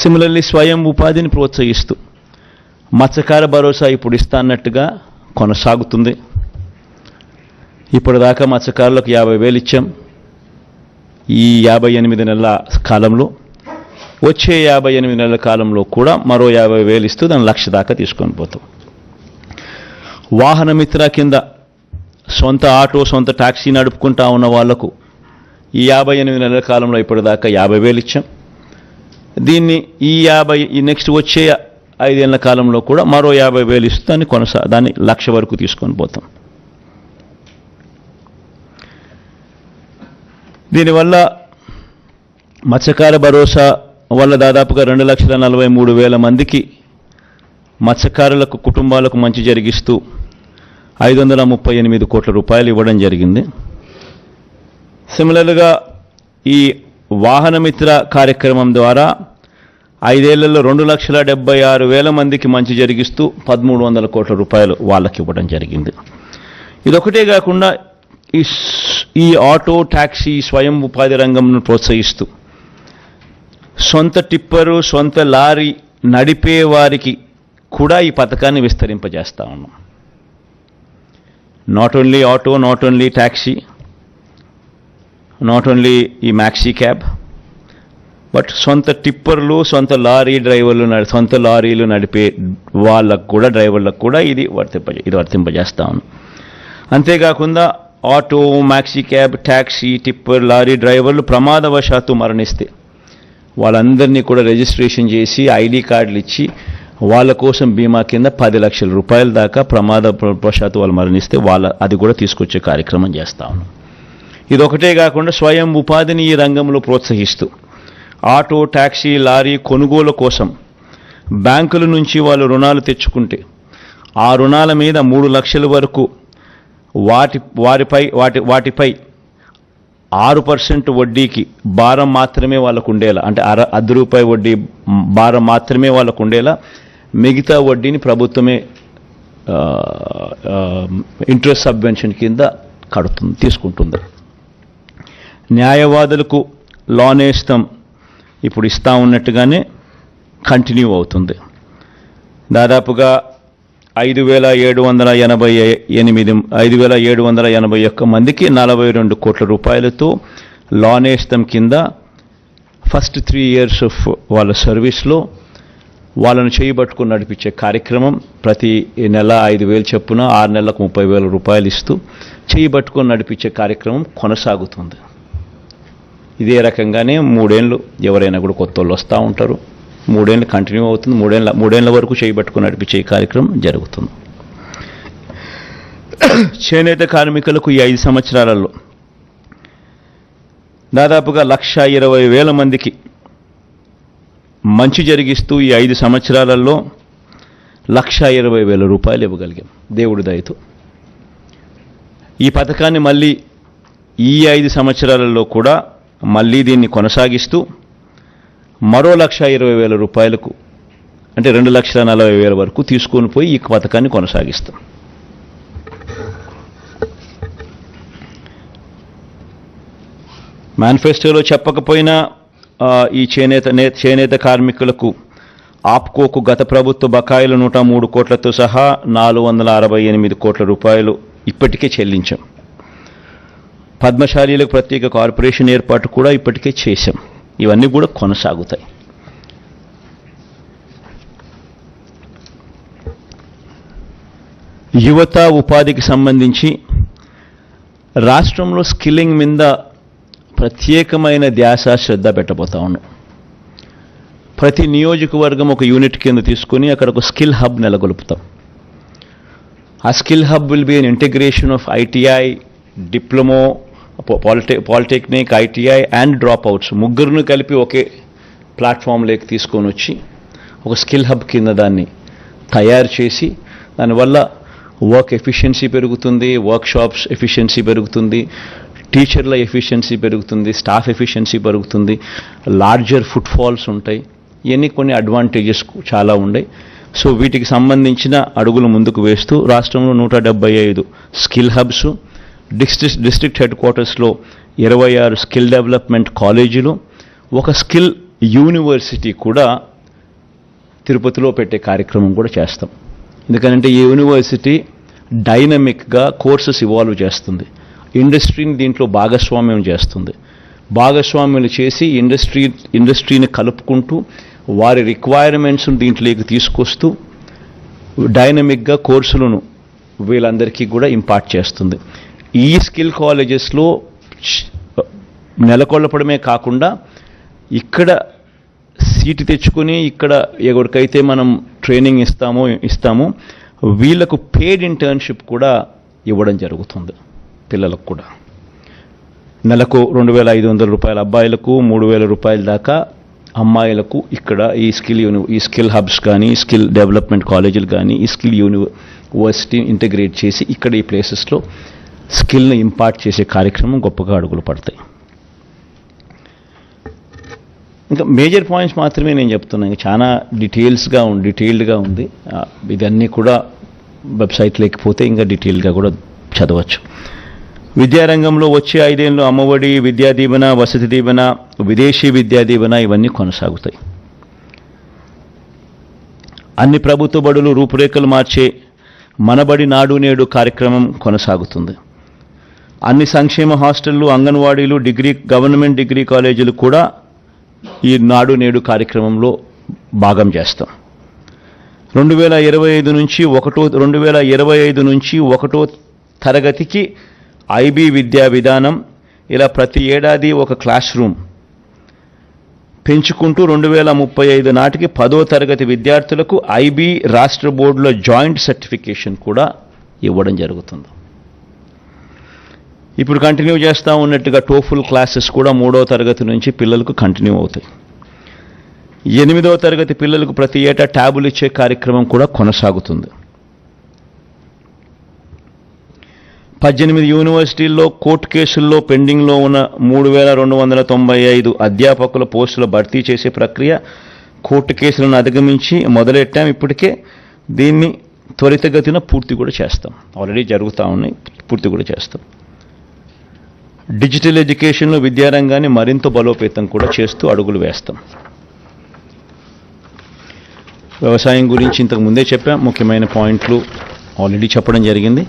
Similarly స్వయం ఉపాధిని ప్రోత్సహిస్తూ మత్స్యకార భరోసా ఇప్పుడు ఇస్తా అన్నట్టుగా కొనసాగుతుంది. ఇప్పటిదాకా మత్స్యకారులకు 50,000 ఇచ్చాం. ఈ 58 నెలల కాలంలో, వచ్చే 58 నెలల కాలంలో కూడా మరో 50,000 ఇస్తూ దాన్ని 1,00,000 దాకా తీసుకొని పోతాం. వాహన మిత్ర కింద సొంత ఆటో, సొంత టాక్సీ నడుపుకుంటా ఉన్న వాళ్లకు ఈ 58 నెలల కాలంలో ఇప్పటిదాకా 50,000 ఇచ్చాం. దీన్ని ఈ నెక్స్ట్ వచ్చే 5 ఏళ్ల కాలంలో కూడా మరో 50,000 ఇస్తూ దాన్ని 1,00,000 వరకు తీసుకొని పోతాం. దీనివల్ల మత్స్యకార భరోసా వల్ల దాదాపుగా 2,43,000 మందికి మత్స్యకారులకు కుటుంబాలకు మంచి జరిగిస్తూ 538 కోట్ల రూపాయలు ఇవ్వడం జరిగింది. సిమిలర్గా ఈ వాహన మిత్ర కార్యక్రమం ద్వారా 5 ఏళ్లలో 2,76,000 మందికి మంచి జరిగిస్తూ 1,300 కోట్ల రూపాయలు వాళ్ళకి ఇవ్వడం జరిగింది. ఇదొకటే కాకుండా ఈ ఆటో, టాక్సీ, స్వయం ఉపాధి రంగంను ప్రోత్సహిస్తూ సొంత టిప్పరు, సొంత లారీ నడిపే వారికి కూడా ఈ పథకాన్ని విస్తరింపజేస్తా ఉన్నాం. Not only auto, not only taxi, not only ఈ మ్యాక్సీ క్యాబ్, బట్ సొంత టిప్పర్లు, సొంత లారీ డ్రైవర్లు, సొంత లారీలు నడిపే వాళ్ళకు కూడా, డ్రైవర్లకు కూడా ఇది వర్తింపజేస్తా ఉన్నాం. అంతేకాకుండా auto, maxi cab, taxi, tipper, lorry డ్రైవర్లు ప్రమాదవశాత్తు మరణిస్తే వాళ్ళందరినీ కూడా రిజిస్ట్రేషన్ చేసి ఐడి కార్డులు ఇచ్చి వాళ్ళ కోసం బీమా కింద 10 లక్షల రూపాయల దాకా ప్రమాదవశాత్తు వాళ్ళు మరణిస్తే అది కూడా తీసుకొచ్చే కార్యక్రమం చేస్తా ఉన్నాం. ఇదొకటే కాకుండా స్వయం ఉపాధిని ఈ రంగంలో ప్రోత్సహిస్తూ ఆటో, టాక్సీ, లారీ కొనుగోలు కోసం బ్యాంకుల నుంచి వాళ్ళు రుణాలు తెచ్చుకుంటే ఆ రుణాల మీద 3 లక్షల వరకు వాటిపై 6% వడ్డీకి భారం మాత్రమే వాళ్ళకు ఉండేలా, అంటే ₹1 వడ్డీ భారం మాత్రమే వాళ్ళకు ఉండేలా మిగతా వడ్డీని ప్రభుత్వమే ఇంట్రెస్ట్ సబ్వెన్షన్ కింద తీసుకుంటుంది. న్యాయవాదులకు లోన్ నేస్తం ఇప్పుడు ఇస్తా ఉన్నట్టుగానే కంటిన్యూ అవుతుంది. దాదాపుగా 5,781 మందికి 42 కోట్ల రూపాయలతో లోన్ నేస్తం కింద ఫస్ట్ 3 years ఆఫ్ వాళ్ళ సర్వీస్లో వాళ్ళను చేయబట్టుకుని నడిపించే కార్యక్రమం ప్రతి నెల 5,000 చొప్పున 6 నెలలకు 30,000 రూపాయలు ఇస్తూ చేయబట్టుకుని నడిపించే కార్యక్రమం కొనసాగుతుంది. ఇదే రకంగానే 3 ఏళ్ళు ఎవరైనా కూడా కొత్త వాళ్ళు వస్తూ ఉంటారు. 3 ఏళ్ళు కంటిన్యూ అవుతుంది. 3 ఏళ్ల వరకు చేయబట్టుకుని నడిపించే కార్యక్రమం జరుగుతుంది. చేనేత కార్మికులకు ఈ 5 సంవత్సరాలలో దాదాపుగా 1,20,000 మందికి మంచి జరిగిస్తూ ఈ 5 సంవత్సరాలలో 1,20,000 రూపాయలు ఇవ్వగలిగాం దేవుడి దయతో. ఈ పథకాన్ని మళ్ళీ ఈ 5 సంవత్సరాలలో కూడా మళ్ళీ దీన్ని కొనసాగిస్తూ మరో 1,20,000 రూపాయలకు, అంటే 2,40,000 వరకు తీసుకొని పోయి ఈ పథకాన్ని కొనసాగిస్తాం. మేనిఫెస్టోలో చెప్పకపోయినా ఈ చేనేత కార్మికులకు ఆప్కోకు గత ప్రభుత్వ బకాయిలు 103 కోట్లతో సహా 468 కోట్ల రూపాయలు ఇప్పటికే చెల్లించాం. పద్మశాలీలకు ప్రత్యేక కార్పొరేషన్ ఏర్పాటు కూడా ఇప్పటికే చేశాం. ఇవన్నీ కూడా కొనసాగుతాయి. యువత ఉపాధికి సంబంధించి రాష్ట్రంలో స్కిల్లింగ్ మీద ప్రత్యేకమైన ధ్యాస, శ్రద్ధ పెట్టబోతా ఉన్నాం. ప్రతి నియోజకవర్గం ఒక యూనిట్ కింద తీసుకుని అక్కడ ఒక స్కిల్ హబ్ నెలకొల్పుతాం. ఆ skill hub will be an integration of ITI, diploma, polytechnic, ITI and dropouts ముగ్గురును కలిపి ఒకే ప్లాట్ఫామ్లోకి తీసుకొని వచ్చి ఒక స్కిల్ హబ్ కింద దాన్ని తయారు చేసి దానివల్ల వర్క్ ఎఫిషియన్సీ పెరుగుతుంది, వర్క్షాప్స్ ఎఫిషియన్సీ పెరుగుతుంది, టీచర్ల ఎఫిషియన్సీ పెరుగుతుంది, స్టాఫ్ ఎఫిషియన్సీ పెరుగుతుంది, లార్జర్ ఫుట్ ఫాల్స్ ఉంటాయి. ఇవన్నీ కొన్ని అడ్వాంటేజెస్ చాలా ఉన్నాయి. సో వీటికి సంబంధించిన అడుగులు ముందుకు వేస్తూ రాష్ట్రంలో 175 స్కిల్ హబ్స్, డిస్ట్రిక్ట్ హెడ్ క్వార్టర్స్లో 26 స్కిల్ డెవలప్మెంట్ కాలేజీలు, ఒక స్కిల్ యూనివర్సిటీ కూడా తిరుపతిలో పెట్టే కార్యక్రమం కూడా చేస్తాం. ఎందుకంటే ఈ యూనివర్సిటీ డైనమిక్గా కోర్సెస్ ఇవాల్వ్ చేస్తుంది, ఇండస్ట్రీని దీంట్లో భాగస్వామ్యం చేస్తుంది. భాగస్వామ్యాలు చేసి ఇండస్ట్రీని కలుపుకుంటూ వారి రిక్వైర్మెంట్స్ను దీంట్లోకి తీసుకొస్తూ డైనమిక్గా కోర్సులను వీళ్ళందరికీ కూడా ఇంపార్ట్ చేస్తుంది. ఈ స్కిల్ కాలేజెస్లో నెలకొల్పడమే కాకుండా ఇక్కడ సీటు తెచ్చుకొని ఇక్కడ ఎవరికైతే మనం ట్రైనింగ్ ఇస్తామో వీళ్ళకు పెయిడ్ ఇంటర్న్షిప్ కూడా ఇవ్వడం జరుగుతుంది. పిల్లలకు కూడా నెలకు 2,500 రూపాయలు అబ్బాయిలకు, 3,000 రూపాయల దాకా అమ్మాయిలకు ఇక్కడ ఈ స్కిల్ హబ్స్ కానీ, స్కిల్ డెవలప్మెంట్ కాలేజీలు కానీ, ఈ స్కిల్ యూనివర్సిటీ ఇంటిగ్రేట్ చేసి ఇక్కడ ఈ ప్లేసెస్లో స్కిల్ని ఇంపార్ట్ చేసే కార్యక్రమం గొప్పగా అడుగులు పడతాయి. ఇంకా మేజర్ పాయింట్స్ మాత్రమే నేను చెప్తున్నాను, ఇంకా చాలా డీటెయిల్డ్గా ఉంది. ఇదన్నీ కూడా వెబ్సైట్ లేకపోతే ఇంకా డీటెయిల్గా కూడా చదవచ్చు. విద్యారంగంలో వచ్చే 5 ఏళ్ళు అమ్మఒడి, విద్యా దీవెన, వసతి దీవెన, విదేశీ విద్యా దీవెన ఇవన్నీ కొనసాగుతాయి. అన్ని ప్రభుత్వ బడులు రూపురేఖలు మార్చే మనబడి నాడు నేడు కార్యక్రమం కొనసాగుతుంది. అన్ని సంక్షేమ హాస్టళ్లు, అంగన్వాడీలు, గవర్నమెంట్ డిగ్రీ కాలేజీలు కూడా ఈ నాడు నేడు కార్యక్రమంలో భాగం చేస్తాం. 2025 నుంచి 1వ తరగతికి ఐబీ విద్యా విధానం, ఇలా ప్రతి ఏడాది ఒక క్లాస్ రూమ్ పెంచుకుంటూ 2035 నాటికి 10వ తరగతి విద్యార్థులకు ఐబీ రాష్ట్ర బోర్డులో జాయింట్ సర్టిఫికేషన్ కూడా ఇవ్వడం జరుగుతుంది. ఇప్పుడు కంటిన్యూ చేస్తూ ఉన్నట్టుగా టోఫుల్ క్లాసెస్ కూడా 3వ తరగతి నుంచి పిల్లలకు కంటిన్యూ అవుతాయి. 8వ తరగతి పిల్లలకు ప్రతి ఏటా ట్యాబులు ఇచ్చే కార్యక్రమం కూడా కొనసాగుతుంది. 18 యూనివర్సిటీల్లో కోర్టు కేసుల్లో పెండింగ్లో ఉన్న 3,295 అధ్యాపకుల పోస్టుల భర్తీ చేసే ప్రక్రియ కోర్టు కేసులను అధిగమించి మొదలెట్టాం. ఇప్పటికే దీన్ని త్వరితగతిన పూర్తి కూడా చేస్తాం. ఆల్రెడీ జరుగుతూ ఉన్నాయి, పూర్తి కూడా చేస్తాం. డిజిటల్ ఎడ్యుకేషన్లో విద్యారంగాన్ని మరింత బలోపేతం కూడా చేస్తూ అడుగులు వేస్తాం. వ్యవసాయం గురించి ఇంతకు ముందే చెప్పాం, ముఖ్యమైన పాయింట్లు ఆల్రెడీ చెప్పడం జరిగింది.